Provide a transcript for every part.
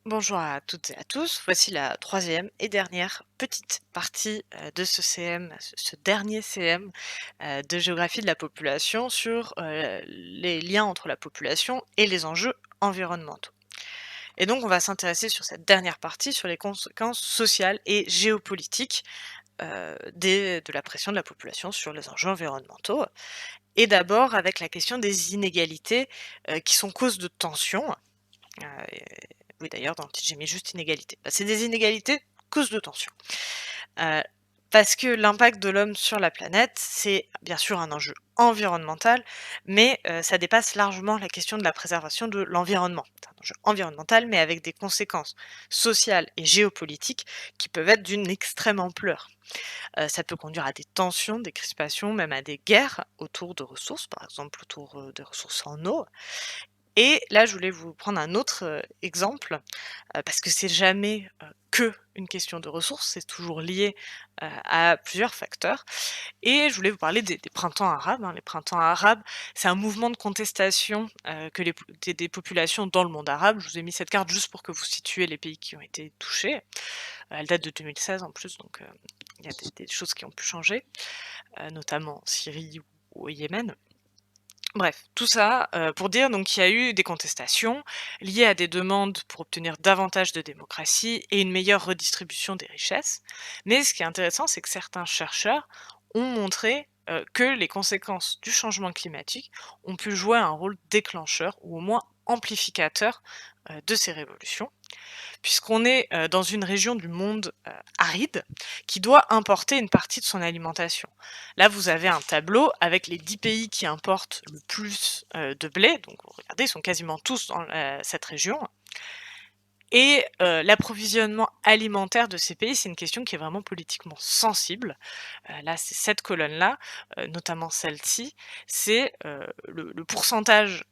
Bonjour à toutes et à tous. Voici la troisième et dernière petite partie de ce CM, ce dernier CM de géographie de la population sur les liens entre la population et les enjeux environnementaux. Et donc, on va s'intéresser sur cette dernière partie sur les conséquences sociales et géopolitiques de la pression de la population sur les enjeux environnementaux. Et d'abord avec la question des inégalités qui sont cause de tensions. Et oui, d'ailleurs, dans le titre, j'ai mis juste inégalité. Bah, c'est des inégalités cause de tension. Heu, Parce que l'impact de l'homme sur la planète, c'est bien sûr un enjeu environnemental, mais ça dépasse largement la question de la préservation de l'environnement. C'est un enjeu environnemental, mais avec des conséquences sociales et géopolitiques qui peuvent être d'une extrême ampleur. Ça peut conduire à des tensions, des crispations, même à des guerres autour de ressources, par exemple autour, des ressources en eau. Et là, je voulais vous prendre un autre, exemple, parce que c'est jamais, que une question de ressources, c'est toujours lié, à plusieurs facteurs. Et je voulais vous parler des printemps arabes, hein. Les printemps arabes, c'est un mouvement de contestation, que les po des populations dans le monde arabe. Je vous ai mis cette carte juste pour que vous situiez les pays qui ont été touchés. Elle date de 2016 en plus, donc il y a des choses qui ont pu changer, notamment en Syrie ou au Yémen. Bref, tout ça, pour dire donc qu'il y a eu des contestations liées à des demandes pour obtenir davantage de démocratie et une meilleure redistribution des richesses. Mais ce qui est intéressant, c'est que certains chercheurs ont montré, que les conséquences du changement climatique ont pu jouer un rôle déclencheur ou au moins amplificateur, de ces révolutions puisqu'on est, dans une région du monde, aride, qui doit importer une partie de son alimentation. Là, vous avez un tableau avec les 10 pays qui importent le plus, de blé, donc regardez, ils sont quasiment tous dans, cette région et l'approvisionnement alimentaire de ces pays, c'est une question qui est vraiment politiquement sensible. Là, c'est cette colonne-là, notamment celle-ci, c'est, le pourcentage,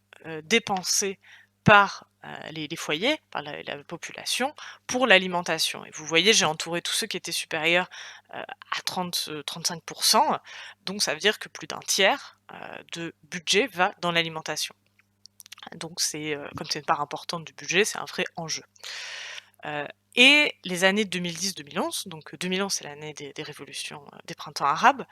dépensé par, les foyers, par la population pour l'alimentation et vous voyez, j'ai entouré tous ceux qui étaient supérieurs, à 35, donc ça veut dire que plus d'un tiers, de budget va dans l'alimentation. Donc c'est, comme c'est une part importante du budget, c'est un vrai enjeu. Heu et les années 2010-2011, donc 2011 c'est l'année des révolutions, des printemps arabes,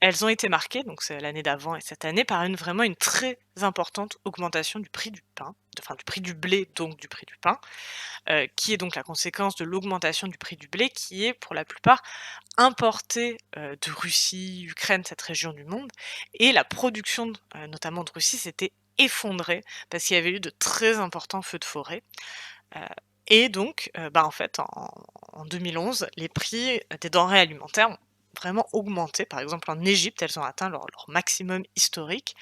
elles ont été marquées, donc c'est l'année d'avant et cette année, par une très importante augmentation du prix du pain, enfin du prix du blé, donc du prix du pain, qui est donc la conséquence de l'augmentation du prix du blé qui est pour la plupart importé, de Russie, Ukraine, cette région du monde et la production notamment de Russie s'était effondrée parce qu'il y avait eu de très importants feux de forêt. Heu et donc, bah, en fait, en 2011, les prix des denrées alimentaires ont vraiment augmenté. Par exemple, en Égypte, elles ont atteint leur maximum historique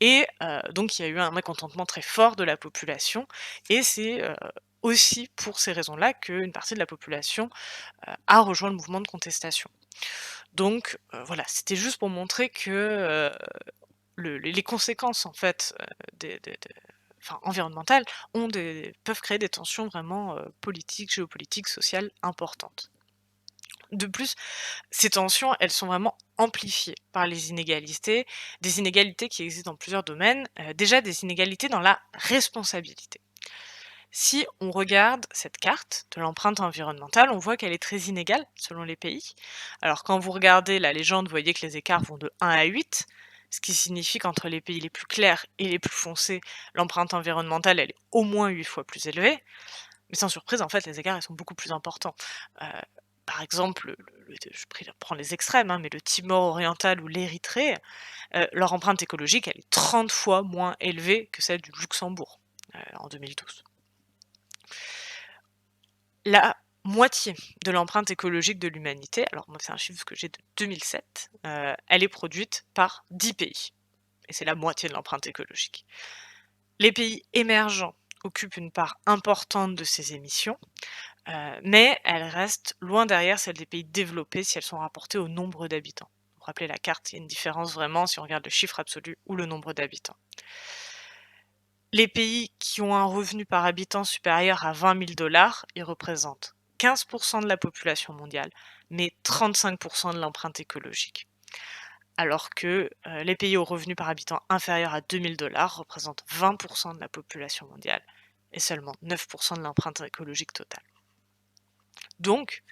et donc il y a eu un mécontentement très fort de la population et c'est, aussi pour ces raisons-là qu'une partie de la population, a rejoint le mouvement de contestation. Donc, voilà, c'était juste pour montrer que, les conséquences en fait, des enfin environnementales ont des peuvent créer des tensions vraiment, politiques, géopolitiques, sociales importantes. De plus, ces tensions, elles sont vraiment amplifiées par les inégalités, des inégalités qui existent dans plusieurs domaines, déjà des inégalités dans la responsabilité. Si on regarde cette carte de l'empreinte environnementale, on voit qu'elle est très inégale selon les pays. Alors quand vous regardez la légende, vous voyez que les écarts vont de 1 à 8, ce qui signifie qu'entre les pays les plus clairs et les plus foncés, l'empreinte environnementale, elle est au moins 8 fois plus élevée. Mais sans surprise, en fait, les écarts, ils sont beaucoup plus importants. Heu, Par exemple, je prends les extrêmes, hein, mais le Timor oriental ou l'Érythrée, leur empreinte écologique, elle est 30 fois moins élevée que celle du Luxembourg, en 2012. La moitié de l'empreinte écologique de l'humanité, alors moi c'est un chiffre que j'ai de 2007, elle est produite par 10 pays et c'est la moitié de l'empreinte écologique. Les pays émergents occupent une part importante de ces émissions, mais elles restent loin derrière celles des pays développés si elles sont rapportées au nombre d'habitants. Vous vous rappelez la carte, il y a une différence vraiment si on regarde le chiffre absolu ou le nombre d'habitants. Les pays qui ont un revenu par habitant supérieur à 20 000 ils représentent 15 de la population mondiale, mais 35 de l'empreinte écologique. Alors que, les pays au revenu par habitant inférieur à 2 000 représentent 20 de la population mondiale et seulement 9 de l'empreinte écologique totale. Donc,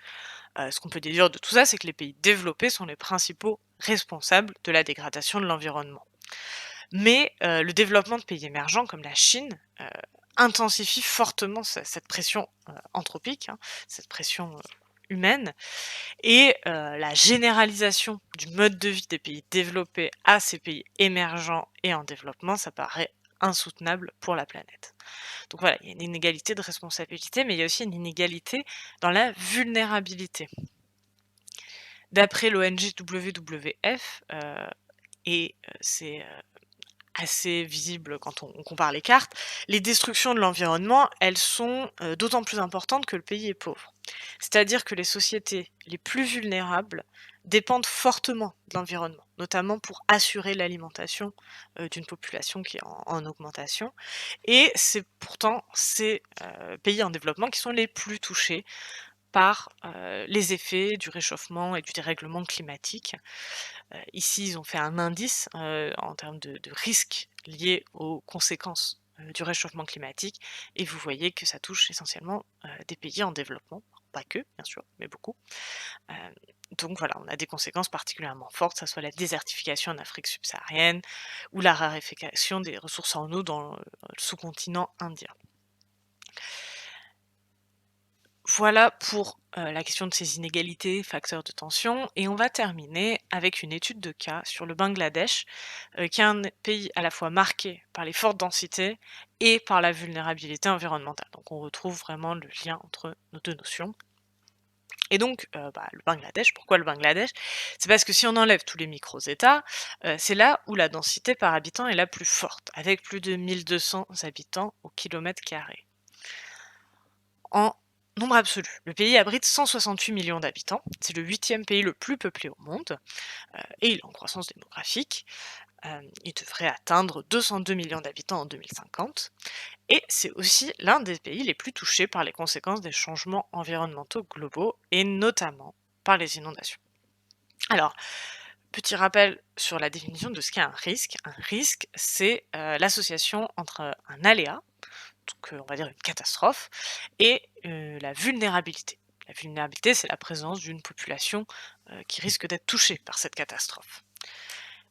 ce qu'on peut déduire de tout ça, c'est que les pays développés sont les principaux responsables de la dégradation de l'environnement. Mais, le développement de pays émergents comme la Chine, intensifie fortement cette pression, anthropique, hein, cette pression, humaine et la généralisation du mode de vie des pays développés à ces pays émergents et en développement, ça paraît insoutenable pour la planète. Donc voilà, il y a une inégalité de responsabilité, mais il y a aussi une inégalité dans la vulnérabilité. D'après l'ONG WWF, et c'est, assez visible quand on compare les cartes, les destructions de l'environnement, elles sont, d'autant plus importantes que le pays est pauvre. C'est-à-dire que les sociétés les plus vulnérables dépendent fortement de l'environnement, notamment pour assurer l'alimentation, d'une population qui est en augmentation et c'est pourtant ces, pays en développement qui sont les plus touchés par, les effets du réchauffement et du dérèglement climatique. Ici, ils ont fait un indice, en termes de risques liés aux conséquences, du réchauffement climatique et vous voyez que ça touche essentiellement, des pays en développement. Pas que, bien sûr, mais beaucoup. Hem, donc voilà, on a des conséquences particulièrement fortes, que ça soit la désertification en Afrique subsaharienne ou la raréfaction des ressources en eau dans, le sous-continent indien. Voilà pour, la question de ces inégalités, facteurs de tension et on va terminer avec une étude de cas sur le Bangladesh, qui est un pays à la fois marqué par les fortes densités et par la vulnérabilité environnementale. Donc on retrouve vraiment le lien entre nos 2 notions et donc le Bangladesh, pourquoi le Bangladesh? C'est parce que si on enlève tous les micros-États, c'est là où la densité par habitant est la plus forte, avec plus de 1 200 habitants au kilomètre carré. En nombre absolu, le pays abrite 168 millions d'habitants. C'est le 8e pays le plus peuplé au monde, et il est en croissance démographique. Il devrait atteindre 202 millions d'habitants en 2050 et c'est aussi l'un des pays les plus touchés par les conséquences des changements environnementaux globaux et notamment par les inondations. Alors, petit rappel sur la définition de ce qu'est un risque. Un risque, c'est, l'association entre un aléa, donc on va dire une catastrophe et la vulnérabilité. La vulnérabilité, c'est la présence d'une population, qui risque d'être touchée par cette catastrophe.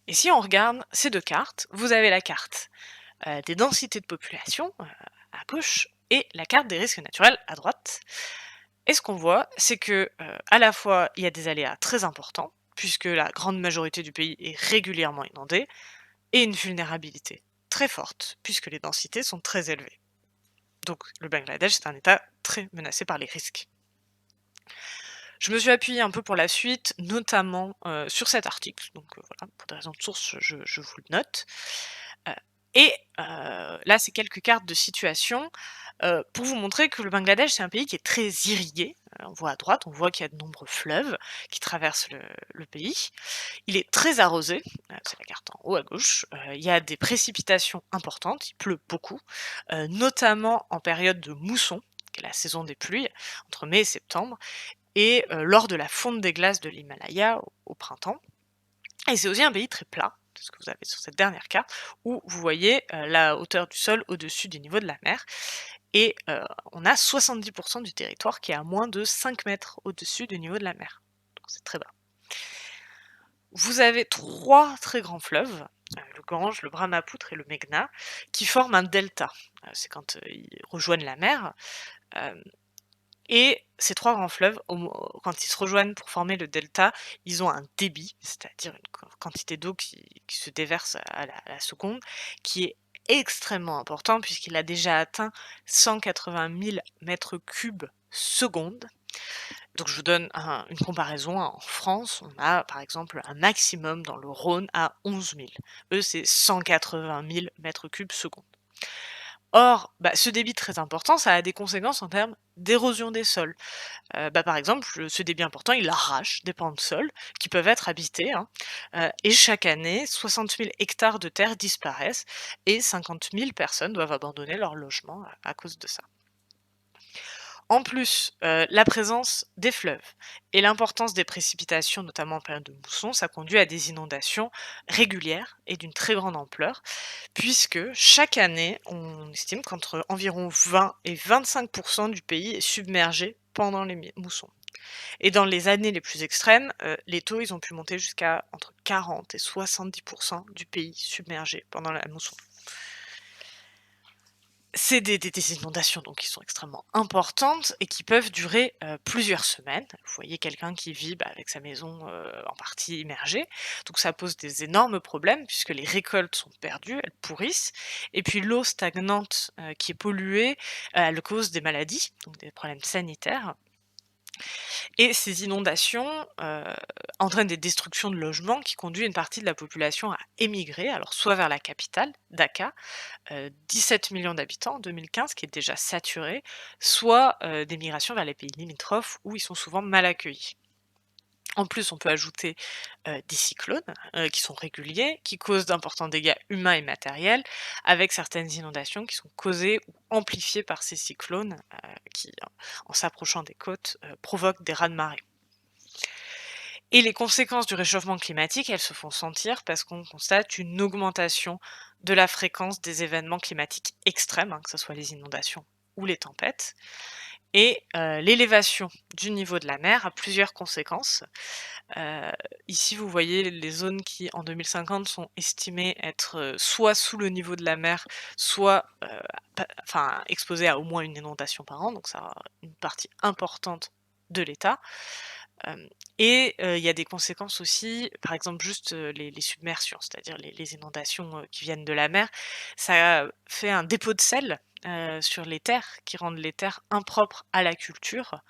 Et si on regarde ces 2 cartes, vous avez la carte, des densités de population, à gauche et la carte des risques naturels à droite. Et ce qu'on voit, c'est que, à la fois, il y a des aléas très importants, puisque la grande majorité du pays est régulièrement inondée et une vulnérabilité très forte, puisque les densités sont très élevées. Donc le Bangladesh, c'est un État très menacé par les risques. Je me suis appuyée un peu pour la suite, notamment, sur cet article, donc voilà, pour des raisons de source, je vous le note. Heu et là, c'est quelques cartes de situation, pour vous montrer que le Bangladesh, c'est un pays qui est très irrigué. On voit à droite, on voit qu'il y a de nombreux fleuves qui traversent le pays. Il est très arrosé, c'est la carte en haut à gauche. Il y a des précipitations importantes, il pleut beaucoup, notamment en période de mousson, qui est la saison des pluies, entre mai et septembre et lors de la fonte des glaces de l'Himalaya au printemps. Et c'est aussi un pays très plat, c'est ce que vous avez sur cette dernière carte, où vous voyez, la hauteur du sol au-dessus du niveau de la mer et on a 70 du territoire qui est à moins de 5 mètres au-dessus du niveau de la mer. Donc c'est très bas. Vous avez 3 très grands fleuves, le Gange, le Brahmaputre et le Meghna, qui forment un delta. C'est quand, ils rejoignent la mer, hem et ces 3 grands fleuves, quand ils se rejoignent pour former le delta, ils ont un débit, c'est-à-dire une quantité d'eau qui se déverse à la seconde, qui est extrêmement important puisqu'il a déjà atteint 180 000 m3 seconde. Donc je vous donne une comparaison, en France, on a par exemple un maximum dans le Rhône à 11 000. Eux, c'est 180 000 m3 seconde. Or, ce débit très important, ça a des conséquences en termes d'érosion des sols. Par exemple, ce débit important, il arrache des pans de sol qui peuvent être habités, hein, et chaque année, 60 000 hectares de terre disparaissent et 50 000 personnes doivent abandonner leur logement à cause de ça. En plus, la présence des fleuves et l'importance des précipitations, notamment en période de mousson, ça conduit à des inondations régulières et d'une très grande ampleur, puisque chaque année, on estime qu'entre environ 20 et 25 du pays est submergé pendant les moussons. Et dans les années les plus extrêmes, les taux, ils ont pu monter jusqu'à entre 40 et 70 du pays submergé pendant la mousson. C'est des inondations donc qui sont extrêmement importantes et qui peuvent durer, plusieurs semaines. Vous voyez quelqu'un qui vit, avec sa maison, en partie immergée, donc ça pose des énormes problèmes puisque les récoltes sont perdues, elles pourrissent et puis l'eau stagnante, qui est polluée, elle cause des maladies, donc des problèmes sanitaires. Et ces inondations, entraînent des destructions de logements qui conduit une partie de la population à émigrer, alors soit vers la capitale, Dacca, 17 millions d'habitants en 2015, qui est déjà saturée, soit, des migrations vers les pays limitrophes où ils sont souvent mal accueillis. En plus, on peut ajouter, des cyclones, qui sont réguliers, qui causent d'importants dégâts humains et matériels, avec certaines inondations qui sont causées ou amplifiées par ces cyclones, qui, en s'approchant des côtes, provoquent des raz-de-marée. Et les conséquences du réchauffement climatique, elles se font sentir parce qu'on constate une augmentation de la fréquence des événements climatiques extrêmes, que ce soit les inondations ou les tempêtes. Et l'élévation du niveau de la mer a plusieurs conséquences. Heu, Ici, vous voyez les zones qui, en 2050, sont estimées être, soit sous le niveau de la mer, soit, exposées à au moins une inondation par an, donc ça a une partie importante de l'État. Hem Et il y a des conséquences aussi, par exemple juste, les submersions, c'est-à-dire les inondations, qui viennent de la mer. Ça fait un dépôt de sel, sur les terres, qui rendent les terres impropres à la culture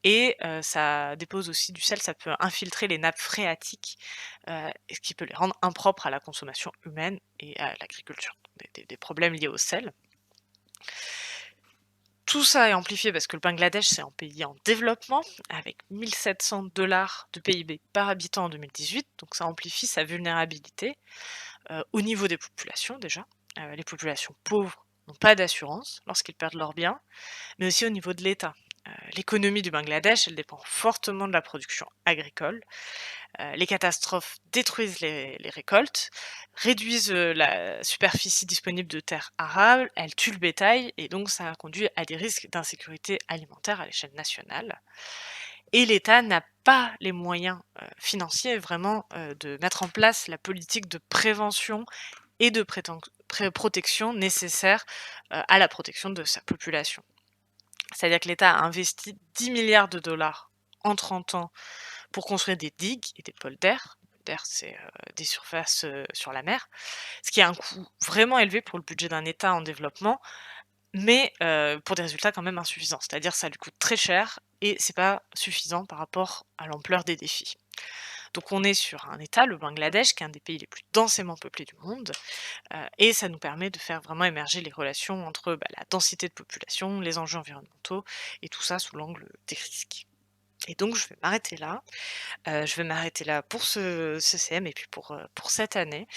et ça dépose aussi du sel, ça peut infiltrer les nappes phréatiques, et ce qui peut les rendre impropres à la consommation humaine et à l'agriculture. Des problèmes liés au sel. Tout ça est amplifié parce que le Bangladesh, c'est un pays en développement, avec 1 700 de PIB par habitant en 2018, donc ça amplifie sa vulnérabilité, au niveau des populations déjà. Les populations pauvres n'ont pas d'assurance lorsqu'ils perdent leurs biens, mais aussi au niveau de l'État. L'économie du Bangladesh, elle dépend fortement de la production agricole. Les catastrophes détruisent les récoltes, réduisent, la superficie disponible de terres arables, elles tuent le bétail et donc ça conduit à des risques d'insécurité alimentaire à l'échelle nationale. Et l'État n'a pas les moyens, financiers vraiment, de mettre en place la politique de prévention et de protection nécessaire, à la protection de sa population. C'est-à-dire que l'État a investi 10 milliards de dollars en 30 ans pour construire des digues et des polders. Polders, c'est, des surfaces, sur la mer, ce qui a un coût vraiment élevé pour le budget d'un État en développement, mais pour des résultats quand même insuffisants. C'est-à-dire ça lui coûte très cher et c'est pas suffisant par rapport à l'ampleur des défis. Donc on est sur un État, le Bangladesh, qui est un des pays les plus densément peuplés du monde, et ça nous permet de faire vraiment émerger les relations entre, la densité de population, les enjeux environnementaux et tout ça sous l'angle des risques. Et donc je vais m'arrêter là pour ce CM et puis pour cette année.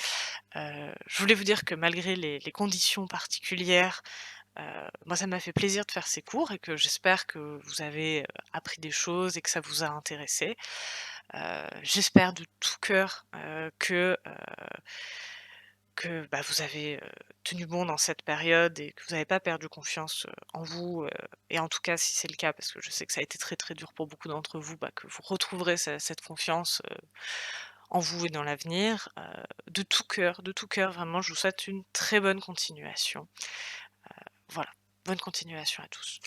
Je voulais vous dire que malgré les conditions particulières, moi ça m'a fait plaisir de faire ces cours et que j'espère que vous avez, appris des choses et que ça vous a intéressé. J'espère de tout cœur, que, vous avez, tenu bon dans cette période et que vous n'avez pas perdu confiance, en vous, et en tout cas si c'est le cas, parce que je sais que ça a été très, très dur pour beaucoup d'entre vous, que vous retrouverez cette confiance, en vous et dans l'avenir. De tout cœur, vraiment, je vous souhaite une très bonne continuation. Voilà, bonne continuation à tous.